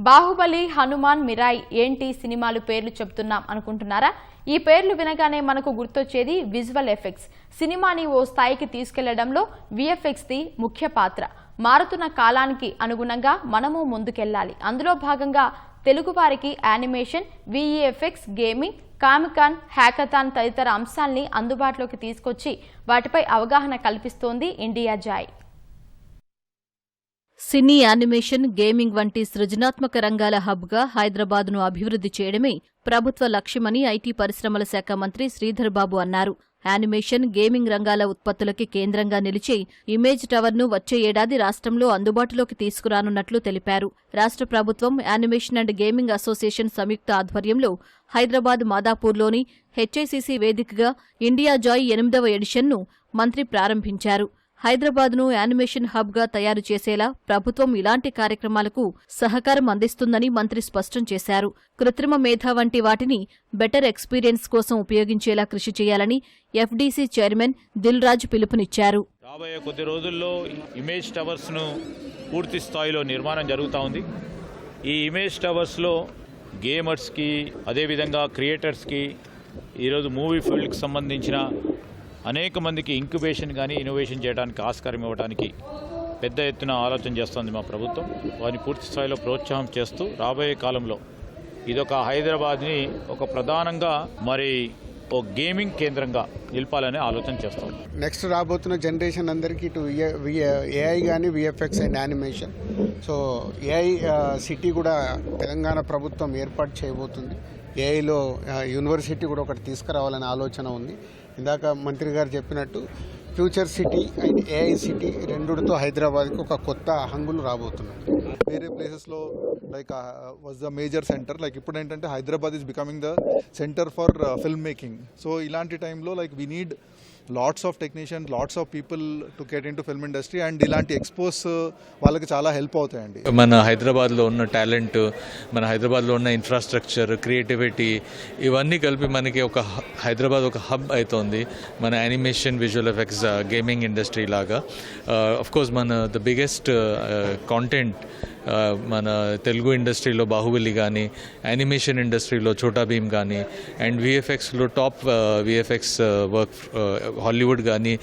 బాహుబలి, హనుమాన్, మిరాయి ఏంటి సినిమాలు పేర్లు చెప్తున్నాం అనుకుంటున్నారా? ఈ పేర్లు వినగానే మనకు గుర్తొచ్చేది విజువల్ ఎఫెక్ట్స్. సినిమాని ఓ స్థాయికి తీసుకెళ్లడంలో విఎఫ్ఎక్స్ ది ముఖ్య పాత్ర. మారుతున్న కాలానికి అనుగుణంగా మనము ముందుకెళ్లాలి. అందులో భాగంగా తెలుగు వారికి యానిమేషన్, విఈఎఫ్ఎక్స్, గేమింగ్, కామికాన్, హ్యాకథాన్ తదితర అంశాల్ని అందుబాటులోకి తీసుకొచ్చి వాటిపై అవగాహన కల్పిస్తోంది ఇండియా జాయ్. సినీ, యానిమేషన్, గేమింగ్ వంటి సృజనాత్మక రంగాల హబ్గా హైదరాబాద్ను అభివృద్ధి చేయడమే ప్రభుత్వ లక్ష్యమని ఐటీ పరిశ్రమల శాఖ మంత్రి శ్రీధర్ బాబు అన్నారు. యానిమేషన్, గేమింగ్ రంగాల ఉత్పత్తులకి కేంద్రంగా నిలిచే ఇమేజ్ టవర్ను వచ్చే ఏడాది రాష్ట్రంలో అందుబాటులోకి తీసుకురానున్నట్లు తెలిపారు. రాష్ట్ర ప్రభుత్వం యానిమేషన్ అండ్ గేమింగ్ అసోసియేషన్ సంయుక్త ఆధ్వర్యంలో హైదరాబాద్ మాదాపూర్లోని హెచ్ఐసిసి వేదికగా ఇండియా జాయ్ 8వ ఎడిషన్ను మంత్రి ప్రారంభించారు. హైదరాబాద్ను యానిమేషన్ హబ్గా తయారు చేసేలా ప్రభుత్వం ఇలాంటి కార్యక్రమాలకు సహకారం అందిస్తుందని మంత్రి స్పష్టం చేశారు. కృత్రిమ మేధ వంటి వాటిని బెటర్ ఎక్స్పీరియన్స్ కోసం ఉపయోగించేలా కృషి చేయాలని ఎఫ్డీసీ చైర్మన్ దిల్ రాజు పిలుపునిచ్చారు. రాబోయే కొద్ది రోజుల్లో ఇమేజ్ టవర్స్ను పూర్తి స్థాయిలో నిర్మాణం జరుగుతూ ఉంది. ఈ ఇమేజ్ టవర్స్లో గేమర్స్కి, అదేవిధంగా క్రియేటర్స్కి, ఈరోజు మూవీ ఫీల్డ్కి సంబంధించిన అనేక మందికి ఇంక్యుబేషన్ కానీ ఇన్నోవేషన్ చేయడానికి ఆస్కారం ఇవ్వడానికి పెద్ద ఎత్తున ఆలోచన చేస్తోంది మా ప్రభుత్వం. వారిని పూర్తి స్థాయిలో ప్రోత్సాహం చేస్తూ రాబోయే కాలంలో ఇదొక హైదరాబాద్ని ఒక ప్రధానంగా ఓ గేమింగ్ కేంద్రంగా నిలపాలనే ఆలోచన చేస్తాం. నెక్స్ట్ రాబోతున్న జనరేషన్ అందరికీ ఇటు ఏఐ కానీ VFX and animation. So AI city కూడా తెలంగాణ ప్రభుత్వం ఏర్పాటు చేయబోతుంది. ఏఐలో యూనివర్సిటీ కూడా ఒకటి తీసుకురావాలనే ఆలోచన ఉంది. ఇందాక మంత్రి గారు చెప్పినట్టు future city and AI city రెండుతో హైదరాబాద్కి ఒక కొత్త హంగులు రాబోతున్నాయి. వేరే ప్లేసెస్లో like was the major centre, like ఇప్పుడు ఏంటంటే Hyderabad is becoming the centre for film making. So ఇలాంటి టైంలో like we need lots of technicians, lots of people to get in to film industry and ఇలాంటి ఎక్స్పోస్ వాళ్ళకి చాలా help అవుతాయండి. మన హైదరాబాద్లో ఉన్న టాలెంట్, మన హైదరాబాద్లో ఉన్న ఇన్ఫ్రాస్ట్రక్చర్, క్రియేటివిటీ ఇవన్నీ కలిపి మనకి హైదరాబాద్ ఒక హబ్ అవుతుంది మన animation, visual effects, gaming industry లాగా. ఆఫ్ కోర్స్ మన ద బిగ్గెస్ట్ కాంటెంట్ మన తెలుగు ఇండస్ట్రీలో బాహుబలి కానీ, యానిమేషన్ ఇండస్ట్రీలో ఛోటా భీమ్ కానీ, అండ్ విఎఫ్ఎక్స్లో టాప్ విఎఫ్ఎక్స్ వర్క్ హాలీవుడ్ కానీ,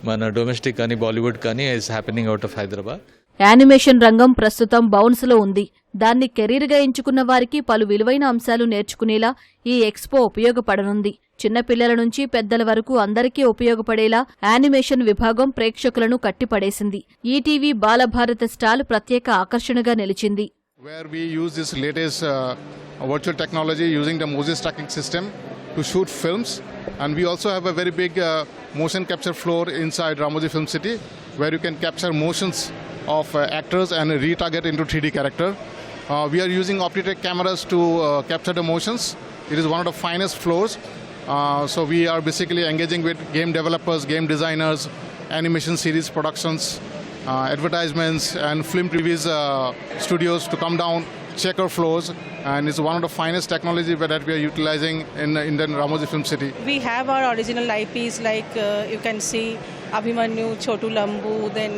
మన డొమెస్టిక్ కానీ, బాలీవుడ్ కానీ is happening out of Hyderabad. Animation రంగం ప్రస్తుతం బౌన్స్లో ఉంది. దాన్ని కెరీర్గా ఎంచుకున్న వారికి పలు విలువైన అంశాలు నేర్చుకునేలా ఈ ఎక్స్పో ఉపయోగపడనుంది. చిన్నపిల్లల నుంచి పెద్దల వరకు అందరికీ ఉపయోగపడేలా యానిమేషన్ విభాగం ప్రేక్షకులను కట్టిపడేసింది. ఈటీవీ బాలభారత స్టాల్ ప్రత్యేక ఆకర్షణగా నిలిచింది. Where we use this latest virtual technology using the Moses tracking system to shoot films, and we also have a very big motion capture floor inside Ramoji Film City where you can capture motions of actors and retarget into 3D character. We are using Optitech cameras to capture the motions. It is one of the finest floors. So we are basically engaging with game developers, game designers, animation series productions, advertisements and film previews studios to come down, check our floors, and it's one of the finest technology that we are utilizing in the Ramoji Film City. We have our original IPs like you can see Abhimanyu, Chotu Lambu, then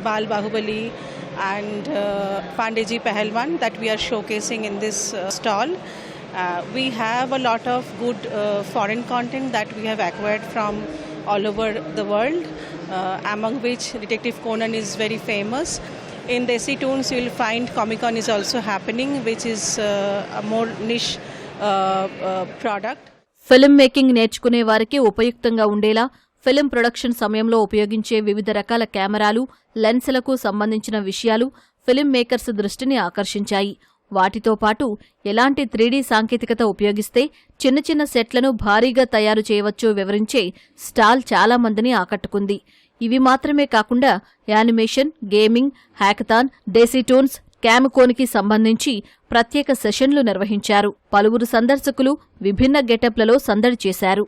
Bal Bahubali and Pandeji Pahalwan that we are showcasing in this stall. We have a lot of good foreign content that we have acquired from all over the world, among which Detective Conan is very famous. In Desi Toons you will find Comic Con is also happening, which is a more niche product. Film making నేర్చుకునే వారికి ఉపయుక్తంగా ఉండేలా film production సమయంలో ఉపయోగించే వివిధ రకాల కెమెరాలు, లెన్సులకు సంబంధించిన విషయాలు ఫిల్మ్ మేకర్స్ దృష్టిని ఆకర్షించాయి. వాటితో పాటు ఎలాంటి 3D సాంకేతికత ఉపయోగిస్తే చిన్న చిన్న సెట్లను భారీగా తయారు చేయవచ్చో వివరించే స్టాల్ చాలా మందిని ఆకట్టుకుంది. ఇవి మాత్రమే కాకుండా యానిమేషన్, గేమింగ్, హ్యాకథాన్, డేసీటోన్స్, క్యామ్కోన్కి సంబంధించి ప్రత్యేక సెషన్లు నిర్వహించారు. పలువురు సందర్శకులు విభిన్న గెటప్లలో సందడి చేశారు.